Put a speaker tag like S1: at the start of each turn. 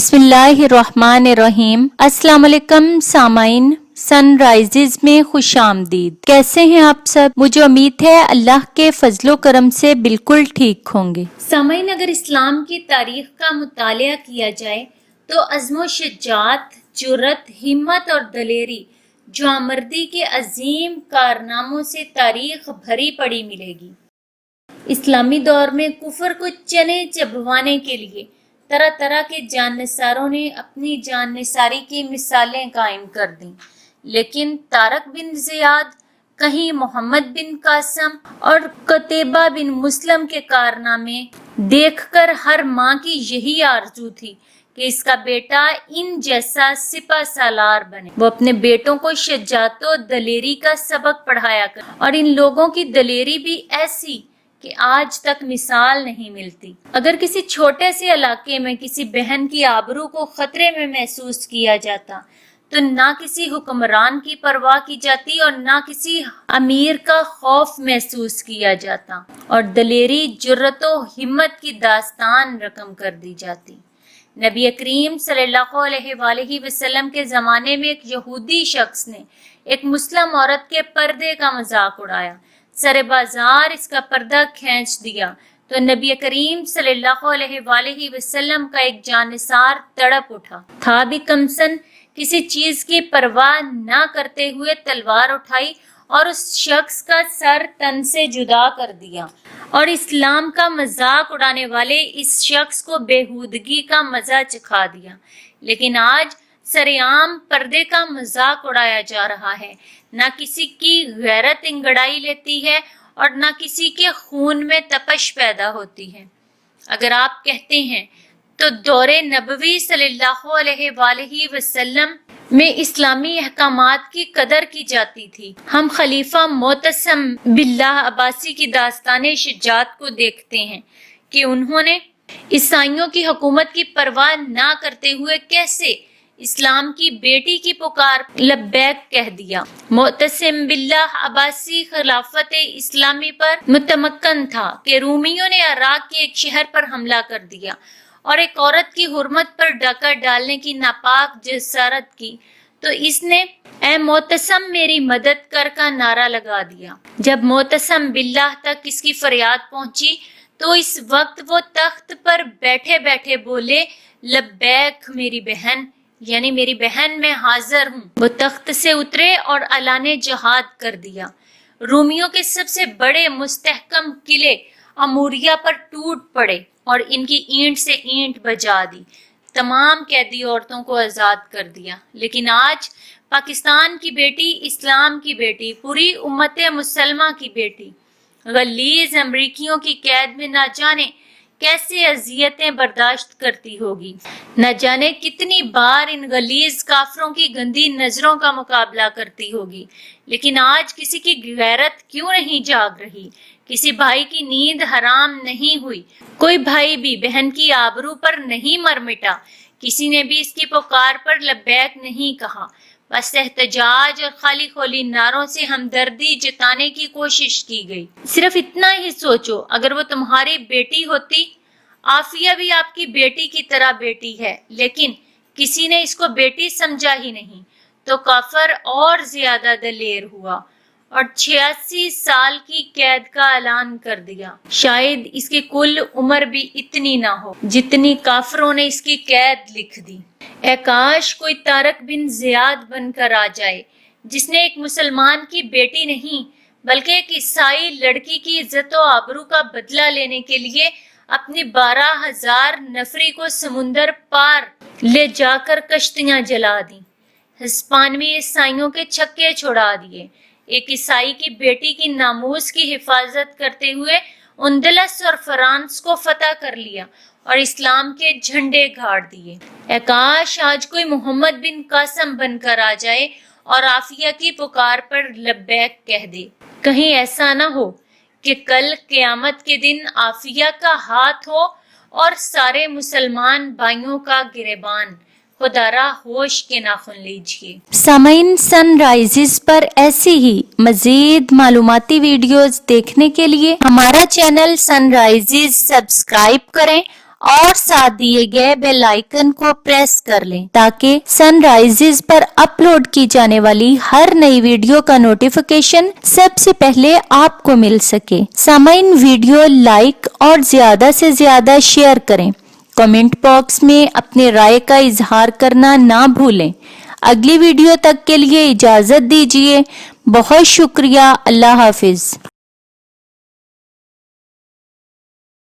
S1: बिस्मिल्लाहिर्रहमानिर्रहीम। अस्सलाम वालेकुम सामाइन, सनराइजेज में खुश आमदीद। कैसे हैं आप सब? मुझे उम्मीद है अल्लाह के फजलो करम से बिल्कुल ठीक होंगे। सामाइन, अगर इस्लाम की तारीख का मुतालिया किया जाए तो अज़्म शुजाअत, जुर्रत, हिम्मत और दलेरी जुआमर्दी के अजीम कारनामों से तारीख भरी पड़ी मिलेगी। इस्लामी दौर में कुफर को चने चबवाने के लिए तरह तरह के जाननिसारों ने अपनी जाननिसारी की मिसालें कायम कर दी, लेकिन तारक बिन ज़ियाद, कहीं मोहम्मद बिन कासम और कतेबा बिन मुस्लिम के कारनामे देखकर हर माँ की यही आरजू थी कि इसका बेटा इन जैसा सिपा सालार बने। वो अपने बेटों को शुजाअत और दलेरी का सबक पढ़ाया कर, और इन लोगों की दलेरी भी ऐसी कि आज तक मिसाल नहीं मिलती। अगर किसी छोटे से इलाके में किसी बहन की आबरू को खतरे में महसूस किया जाता तो ना किसी हुक्मरान की परवाह की जाती और ना किसी अमीर का खौफ महसूस किया जाता, और दलेरी, जुर्रत और हिम्मत की दास्तान रकम कर दी जाती। नबी करीम सल्लल्लाहु अलैहि वसल्लम के ज़माने में एक यहूदी शख्स ने एक मुस्लिम औरत के पर्दे का मजाक उड़ाया। सरे बाजार इसका पर्दा खींच दिया तो नबी करीम सल्लल्लाहु अलैहि वसल्लम का एक जानिसार तड़प उठा। था भी कमसन, किसी चीज की परवाह ना करते हुए तलवार उठाई और उस शख्स का सर तन से जुदा कर दिया, और इस्लाम का मजाक उड़ाने वाले इस शख्स को बेहूदगी का मजा चखा दिया। लेकिन आज सरेआम पर्दे का मजाक उड़ाया जा रहा है। ना किसी की गैरत इंगड़ाई लेती है और ना किसी के खून में तपश पैदा होती है। अगर आप कहते हैं तो दौरे नबवी सल्लल्लाहु अलैहि वसल्लम में इस्लामी अहकामात की कदर की जाती थी। हम खलीफा मोतसम बिल्लाह अब्बासी की दास्ताने शुजाअत को देखते हैं कि उन्होंने ईसाइयों की हुकूमत की परवाह ना करते हुए कैसे इस्लाम की बेटी की पुकार लब्बैक कह दिया। मोतसिम बिल्लाह अब्बासी खिलाफत इस्लामी पर मुतमक्कन था कि रूमियों ने इराक के एक शहर पर हमला कर दिया और एक औरत की हुर्मत पर डाका डालने की नापाक जसारत की, तो इसने ए मोतसम मेरी मदद कर का नारा लगा दिया। जब मोतसम बिल्लाह तक इसकी फरियाद पहुंची तो इस वक्त वो तख्त पर बैठे बैठे बोले, लब्बैक मेरी बहन, यानी मेरी बहन मैं हाजिर हूँ। वो तख्त से उतरे और अलाने जहाद कर दिया। रूमियों के सबसे बड़े मुस्तहकम किले अमूरिया पर टूट पड़े और इनकी ईंट से ईंट बजा दी। तमाम कैदी औरतों को आजाद कर दिया। लेकिन आज पाकिस्तान की बेटी, इस्लाम की बेटी, पूरी उम्मत मुसलमा की बेटी गलीज अमरीकियों की कैद में ना जाने कैसे अजियतें बर्दाश्त करती होगी। न जाने कितनी बार इन गलीज काफरों की गंदी नजरों का मुकाबला करती होगी। लेकिन आज किसी की गैरत क्यों नहीं जाग रही? किसी भाई की नींद हराम नहीं हुई? कोई भाई भी बहन की आबरू पर नहीं मर मिटा? किसी ने भी इसकी पुकार पर लब्बैक नहीं कहा? बस एहतजाज और खाली खोली नारों से हमदर्दी जताने की कोशिश की गई। सिर्फ इतना ही सोचो, अगर वो तुम्हारी बेटी होती, आफिया भी आपकी बेटी की तरह बेटी है, लेकिन किसी ने इसको बेटी समझा ही नहीं, तो काफर और ज्यादा दलेर हुआ और 86 साल की कैद का ऐलान कर दिया। शायद इसकी कुल उम्र भी इतनी ना हो जितनी काफरों ने इसकी कैद लिख दी। ए काश कोई तारक बिन ज़ियाद बनकर आ जाए, जिसने एक मुसलमान की बेटी नहीं बल्कि एक ईसाई लड़की की इज्जत और आबरू का बदला लेने के लिए अपनी 12,000 नफरी को समुंदर पार ले जाकर कश्तियां जला दी। हिस्पानवी ईसाइयों के छक्के छुड़ा दिए। एक ईसाई की बेटी की नामूस की हिफाजत करते हुए उंदलस और फ्रांस को फतह कर लिया और इस्लाम के झंडे गाड़ दिए। काश आज कोई मोहम्मद बिन कासम बनकर आ जाए और आफिया की पुकार पर लब्बैक कह दे। कहीं ऐसा ना हो कि कल क़यामत के दिन आफिया का हाथ हो और सारे मुसलमान भाइयों का गिरेबान। खुदारा होश के नाखुन लीजिए। सामाइन, सनराइजेस पर ऐसी ही मजीद मालूमाती वीडियोस देखने के लिए हमारा चैनल सनराइजेस सब्सक्राइब करें اور ساتھ دیے گئے بیل آئیکن کو پریس کر لیں تاکہ سن رائزز پر اپلوڈ کی جانے والی ہر نئی ویڈیو کا نوٹیفیکیشن سب سے پہلے آپ کو مل سکے۔ سامعین، ویڈیو لائک اور زیادہ سے زیادہ شیئر کریں۔ کمنٹ باکس میں اپنے رائے کا اظہار کرنا نہ بھولیں۔ اگلی ویڈیو تک کے لیے اجازت دیجیے۔ بہت شکریہ۔ اللہ حافظ۔